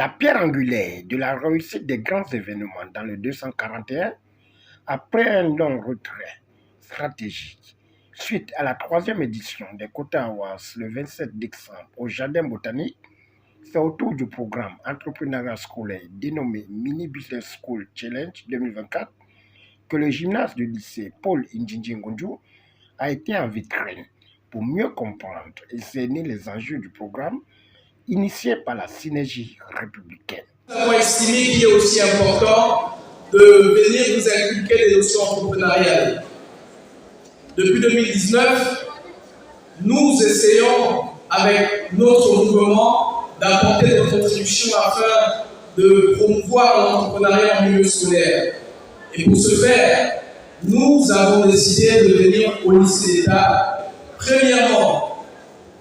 La pierre angulaire de la réussite des grands événements dans le 241, après un long retrait stratégique, suite à la troisième édition des Kota Awards le 27 décembre au Jardin botanique, c'est autour du programme entrepreneuriat scolaire dénommé Mini Business School Challenge 2024 que le gymnase du lycée Paul Indjinji Ngonjo a été en vitrine pour mieux comprendre et cerner les enjeux du programme initié par la synergie républicaine. Nous avons estimé qu'il est aussi important de venir nous inculquer des notions entrepreneuriales. Depuis 2019, nous essayons avec notre mouvement d'apporter des contributions afin de promouvoir l'entrepreneuriat en milieu scolaire. Et pour ce faire, nous avons décidé de venir au lycée d'État, premièrement,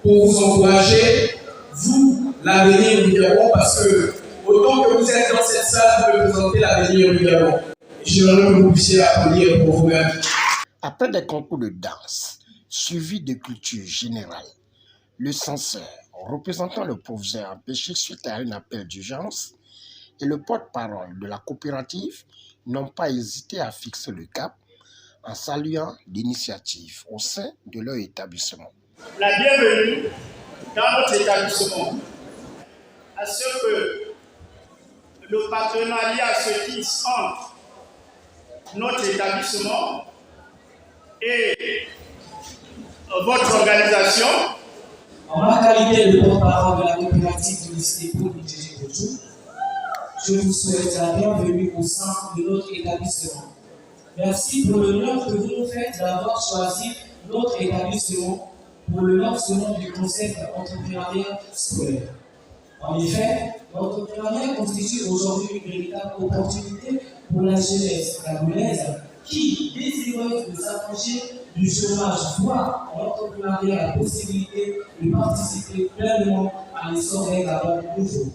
pour vous encourager, vous, l'avenir du Gabon, parce que autant que vous êtes dans cette salle, vous représentez l'avenir du Gabon. J'aimerais que vous puissiez applaudir pour vous-même. Après des concours de danse, suivis de culture générale, le censeur, représentant le professeur empêché suite à un appel d'urgence, et le porte-parole de la coopérative n'ont pas hésité à fixer le cap en saluant l'initiative au sein de leur établissement. La bienvenue dans notre établissement, à ce que le partenariat se tisse entre notre établissement et votre organisation. En ma qualité de porte-parole de la coopérative du lycée Paul Indjinji Ngonjo, je vous souhaite la bienvenue au sein de notre établissement. Merci pour l'honneur que vous nous faites d'avoir choisi notre établissement pour le lancement du concept entrepreneuriat scolaire. En effet, l'entrepreneuriat constitue aujourd'hui une véritable opportunité pour la jeunesse gabonaise qui, désireuse de s'affranchir du chômage, voit en l'entrepreneuriat la possibilité de participer pleinement à l'essor d'un Gabon nouveau.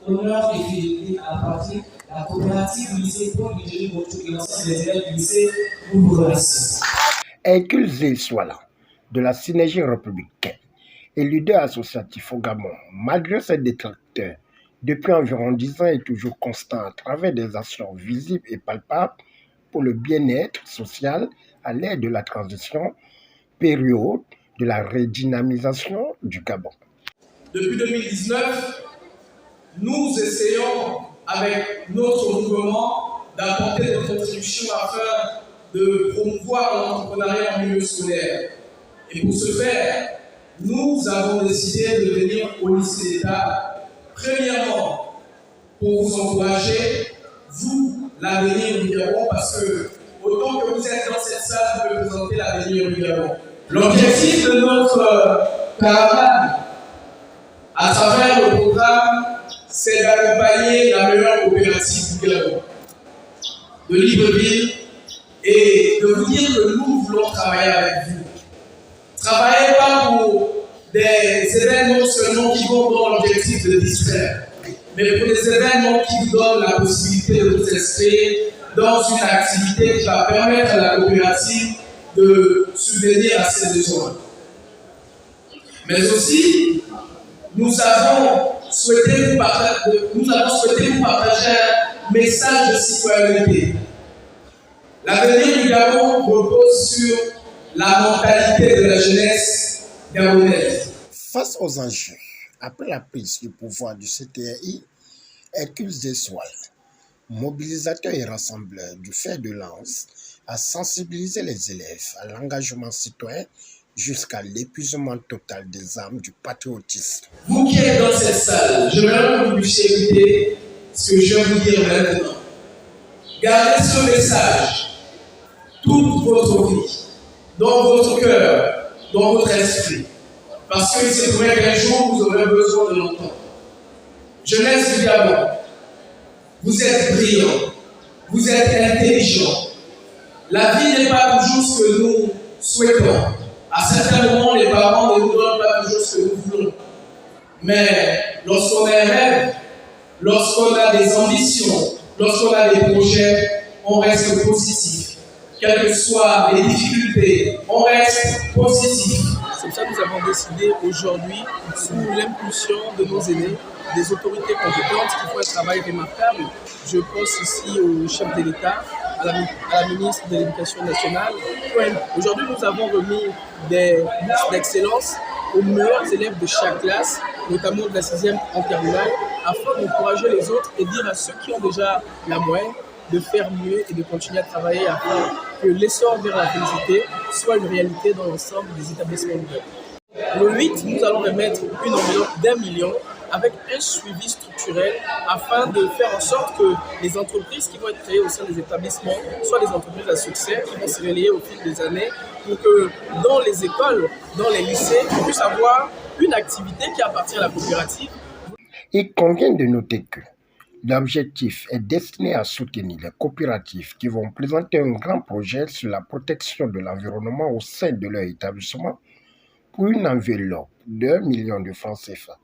Honneur et fidélité à la patrie, la coopérative du lycée Paul Indjinji Ngonjo et l'ensemble des élèves du lycée vous remercie. Hercule Zé Souala, de la synergie républicaine et leader associatif au Gabon, malgré ses détracteurs, depuis environ 10 ans est toujours constant à travers des actions visibles et palpables pour le bien-être social à l'ère de la transition, période de la redynamisation du Gabon. Depuis 2019, nous essayons avec notre mouvement d'apporter des contributions afin de promouvoir l'entrepreneuriat en milieu scolaire. Et pour ce faire, nous avons décidé de venir au lycée d'État, premièrement, pour vous encourager, vous, l'avenir du Gabon, parce que autant que vous êtes dans cette salle, vous représentez l'avenir du Gabon. L'objectif de notre caravane, à travers le programme, c'est d'accompagner la meilleure coopérative du Gabon, de Libreville, et de vous dire que nous voulons travailler avec vous. Travaillez pas pour des événements seulement qui vont dans l'objectif de distraire, mais pour des événements qui vous donnent la possibilité de vous inscrire dans une activité qui va permettre à la coopérative de subvenir à ses besoins. Mais aussi, nous avons souhaité vous partager un message de citoyenneté. L'avenir du Gabon repose sur la mentalité de la jeunesse gabonaise. Face aux enjeux, après la prise du pouvoir du CTRI, Hercule Zé Souala, mobilisateur et rassembleur du fer de lance, a sensibilisé les élèves à l'engagement citoyen jusqu'à l'épuisement total des armes du patriotisme. Vous qui êtes dans cette salle, je voudrais que vous puissiez écouter ce que je vais vous dire maintenant. Gardez ce message toute votre vie, dans votre cœur, dans votre esprit, parce qu'il se pourrait qu'un jour vous aurez besoin de l'entendre. Jeunesse du Gabon, vous êtes brillants, vous êtes intelligents. La vie n'est pas toujours ce que nous souhaitons. À certains moments, les parents ne nous donnent pas toujours ce que nous voulons. Mais lorsqu'on a un rêve, lorsqu'on a des ambitions, lorsqu'on a des projets, on reste positif. Quelles que soient les difficultés, on reste positif. ça, nous avons décidé aujourd'hui, sous l'impulsion de nos aînés, des autorités compétentes qui font un travail remarquable. Je pense ici au chef de l'État, à la ministre de l'Éducation nationale. Aujourd'hui, nous avons remis des bourses d'excellence aux meilleurs élèves de chaque classe, notamment de la 6e en terminale, afin d'encourager les autres et dire à ceux qui ont déjà la moyenne de faire mieux et de continuer à travailler afin que l'essor vers la félicité soit une réalité dans l'ensemble des établissements ouverts. Le 8, nous allons remettre une enveloppe d'1 million avec un suivi structurel afin de faire en sorte que les entreprises qui vont être créées au sein des établissements soient des entreprises à succès qui vont se relayer au fil des années pour que dans les écoles, dans les lycées, on puisse avoir une activité qui appartient à la coopérative. Il convient de noter que l'objectif est destiné à soutenir les coopératives qui vont présenter un grand projet sur la protection de l'environnement au sein de leur établissement pour une enveloppe de 1 million de francs CFA.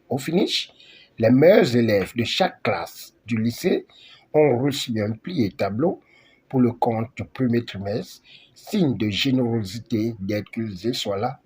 Au finish, les meilleurs élèves de chaque classe du lycée ont reçu un pli et tableau pour le compte du premier trimestre, signe de générosité d'être qu'ils soient là.